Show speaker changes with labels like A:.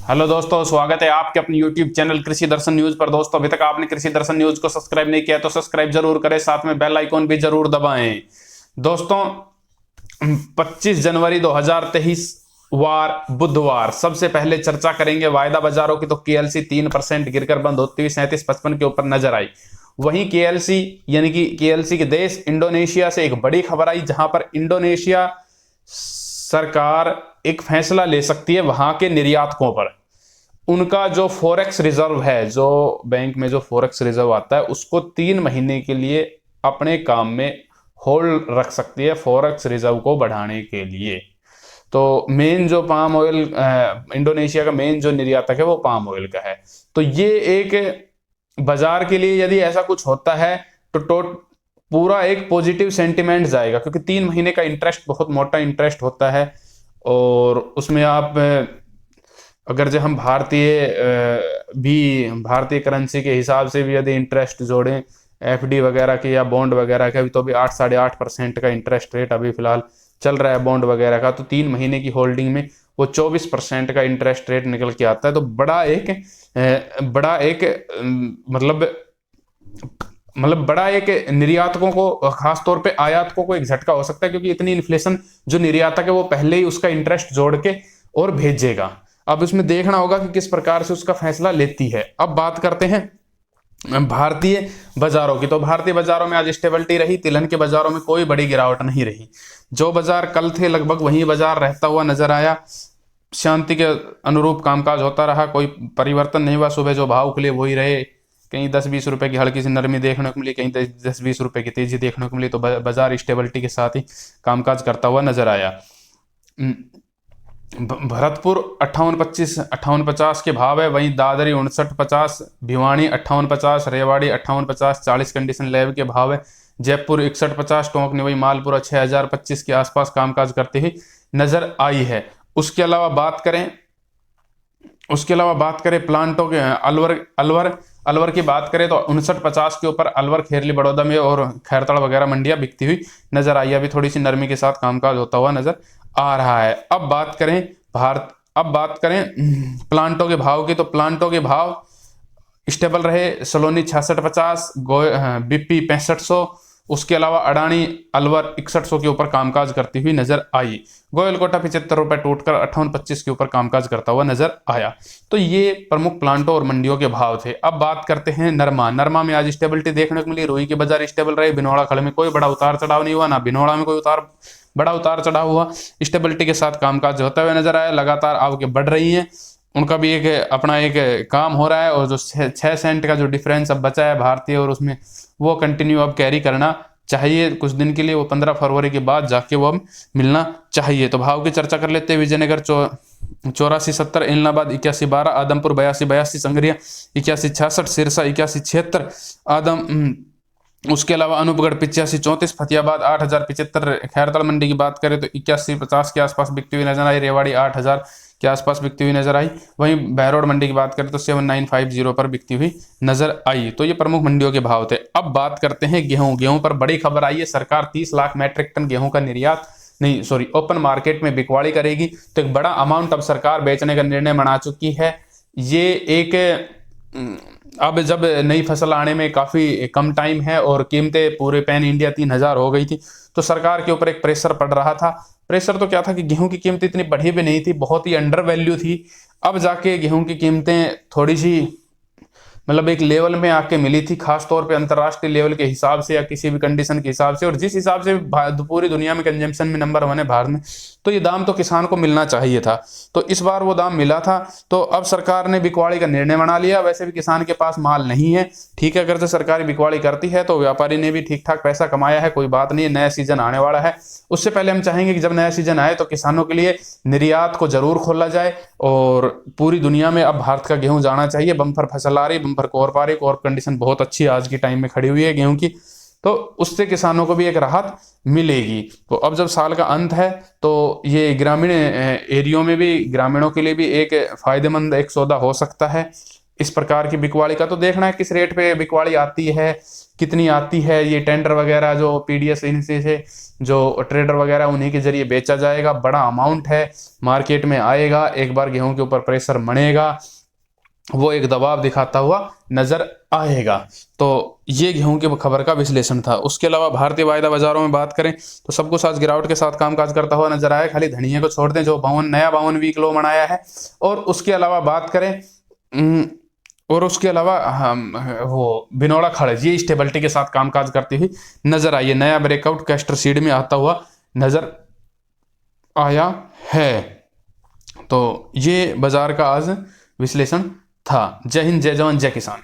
A: Hello दोस्तों, स्वागत है आपके अपने YouTube चैनल कृषि दर्शन न्यूज पर। दोस्तों, अभी तक आपने कृषि दर्शन न्यूज को सब्सक्राइब नहीं किया तो सब्सक्राइब जरूर करें, साथ में बेल आइकॉन भी जरूर दबाएं। दोस्तों, 25 जनवरी 2023 वार बुधवार सबसे पहले चर्चा करेंगे वायदा बाजारों की। तो केएलसी 3% गिरकर बंद होती हुई 37.55 के ऊपर नजर आई। वहीं केएलसी यानी कि केएलसी के देश इंडोनेशिया से एक बड़ी खबर आई, जहां पर इंडोनेशिया सरकार एक फैसला ले सकती है वहां के निर्यातकों पर। उनका जो फॉरेक्स रिजर्व है, जो बैंक में जो फॉरेक्स रिजर्व आता है, उसको 3 महीने के लिए अपने काम में होल्ड रख सकती है, फॉरेक्स रिजर्व को बढ़ाने के लिए। तो मेन जो पाम ऑयल, इंडोनेशिया का मेन जो निर्यातक है वो पाम ऑयल का है। तो ये एक बाजार के लिए यदि ऐसा कुछ होता है तो पूरा एक पॉजिटिव सेंटिमेंट जाएगा, क्योंकि 3 महीने का इंटरेस्ट बहुत मोटा इंटरेस्ट होता है। और उसमें आप अगर जो हम भारतीय करेंसी के हिसाब से भी यदि इंटरेस्ट जोड़ें एफडी वगैरह के या बॉन्ड वगैरह का भी, तो भी 8-8.5% का इंटरेस्ट रेट अभी फिलहाल चल रहा है बॉन्ड वगैरह का। तो 3 महीने की होल्डिंग में वो 24% का इंटरेस्ट रेट निकल के आता है। तो बड़ा एक निर्यातकों को, खास तौर पे आयातकों को एक झटका हो सकता है, क्योंकि इतनी इन्फ्लेशन जो निर्यातक है वो पहले ही उसका इंटरेस्ट जोड़ के और भेजेगा। अब इसमें देखना होगा कि किस प्रकार से उसका फैसला लेती है। अब बात करते हैं भारतीय बाजारों की। तो भारतीय बाजारों में आज स्टेबिलिटी रही, तिलहन के बाजारों में कोई बड़ी गिरावट नहीं रही। जो बाजार कल थे लगभग वही बाजार रहता हुआ नजर आया। शांति के अनुरूप कामकाज होता रहा, कोई परिवर्तन नहीं हुआ। सुबह जो भाव खुले वही रहे, कहीं 10-20 रुपए की हल्की सी नरमी देखने को मिली, कहीं 10-20 रुपए की तेजी देखने को मिली। तो बाजार स्टेबिलिटी के साथ ही कामकाज करता हुआ नजर आया। भरतपुर 58-50 के भाव है, वहीं दादरी 59-50, भिवानी 58-50, रेवाड़ी 58-50 40 कंडीशन लेव के भाव है। जयपुर 61-50, टोंक निवई मालपुरा 6025 के आसपास कामकाज करते हुए नजर आई है। उसके अलावा बात करें प्लांटों के, अलवर की बात करें तो 59-50 के ऊपर अलवर, खेरली, बड़ौदा में और खैरतड़ वगैरह मंडियां बिकती हुई नजर आई। अभी थोड़ी सी नरमी के साथ कामकाज होता हुआ नजर आ रहा है। अब बात करें प्लांटों के भाव की। तो प्लांटों के भाव स्टेबल रहे। सलोनी 6650, बीपी 6500, उसके अलावा अडानी अलवर 6100 के ऊपर कामकाज करती हुई नजर आई। गोयल कोटा 75 रुपए टूटकर 5825 के ऊपर कामकाज करता हुआ नजर आया। तो ये प्रमुख प्लांटों और मंडियों के भाव थे। अब बात करते हैं नरमा में आज स्टेबिलिटी देखने को मिली। रुई के बाजार स्टेबल रहे। बिनोड़ा खड़े में कोई बड़ा उतार चढ़ाव नहीं हुआ, ना बिनोड़ा में कोई बड़ा उतार चढ़ाव हुआ। स्टेबिलिटी के साथ कामकाज होता हुआ नजर आया। लगातार आवकें बढ़ रही हैं, उनका भी अपना एक काम हो रहा है। और जो 6 सेंट का जो डिफरेंस अब बचा है भारतीय और उसमें, वो कंटिन्यू अब कैरी करना चाहिए कुछ दिन के लिए। वो 15 फरवरी के बाद जाके वो अब मिलना चाहिए। तो भाव की चर्चा कर लेते हैं। विजयनगर 8470, इलाहाबाद 8112, आदमपुर 8282, संग्रिया 8166, सिरसा 8176, उसके अलावा अनूपगढ़ 8534, फतेहाबाद 8075। खैरतड़ मंडी की बात करें तो 8150 के आसपास बिकती हुई नजर आई। रेवाड़ी 8000 के आसपास बिकती हुई नजर आई। वहीं बहरोड मंडी की बात करें तो 7950 पर बिकती हुई नजर आई। तो ये प्रमुख मंडियों के भाव थे। अब बात करते हैं गेहूं पर बड़ी खबर आई है। सरकार 30 लाख मैट्रिक टन गेहूं का ओपन मार्केट में बिकवाड़ी करेगी। तो एक बड़ा अमाउंट अब सरकार बेचने का निर्णय बना चुकी है। ये एक अब जब नई फसल आने में काफी कम टाइम है और कीमतें पूरे पैन इंडिया 3000 हो गई थी, तो सरकार के ऊपर एक प्रेशर पड़ रहा था। प्रेशर तो क्या था कि गेहूं की कीमतें इतनी बढ़ी भी नहीं थी, बहुत ही अंडर वैल्यू थी। अब जाके गेहूं की कीमतें थोड़ी सी एक लेवल में आके मिली थी, खास तौर पे अंतरराष्ट्रीय लेवल के हिसाब से या किसी भी कंडीशन के हिसाब से, और जिस हिसाब से पूरी दुनिया में कंजम्पशन में नंबर 1 है भारत में। तो ये दाम तो किसान को मिलना चाहिए था, तो इस बार वो दाम मिला था। तो अब सरकार ने बिकवाड़ी का निर्णय बना लिया। वैसे भी किसान के पास माल नहीं है, ठीक है, अगर से सरकारी बिकवाड़ी करती है तो व्यापारी ने भी ठीक ठाक पैसा कमाया है, कोई बात नहीं है। नया सीजन आने वाला है, उससे पहले हम चाहेंगे कि जब नया सीजन आए तो किसानों के लिए निर्यात को जरूर खोला जाए। और पूरी दुनिया में अब भारत का गेहूं जाना चाहिए। बम्पर फसल आ रही, बम्पर कॉर्प आ रही, कॉर्प कंडीशन बहुत अच्छी आज की टाइम में खड़ी हुई है गेहूं की, तो उससे किसानों को भी एक राहत मिलेगी। तो अब जब साल का अंत है तो ये ग्रामीण एरियो में भी, ग्रामीणों के लिए भी एक फायदेमंद एक सौदा हो सकता है। इस प्रकार की बिकवाली का तो देखना है किस रेट पे बिकवाली आती है, कितनी आती है। ये टेंडर वगैरह जो पीडीएस इनसे से जो ट्रेडर वगैरह उन्हीं के जरिए बेचा जाएगा। बड़ा अमाउंट है, मार्केट में आएगा, एक बार गेहूं के ऊपर प्रेशर बनेगा, वो एक दबाव दिखाता हुआ नजर आएगा। तो ये गेहूं की खबर का विश्लेषण था। उसके अलावा भारतीय वायदा बाजारों में बात करें तो सब कुछ आज गिरावट के साथ कामकाज करता हुआ नजर आया, खाली धनिये को छोड़ दें जो नया 52 वीक लो बनाया है। और उसके अलावा बात करें और उसके अलावा हम वो बिनोड़ा खड़ज ये स्टेबिलिटी के साथ कामकाज करती हुई नजर आई है। नया ब्रेकआउट कैस्टर सीड में आता हुआ नजर आया है। तो ये बाजार का आज विश्लेषण था। जय हिंद, जय जवान, जय किसान।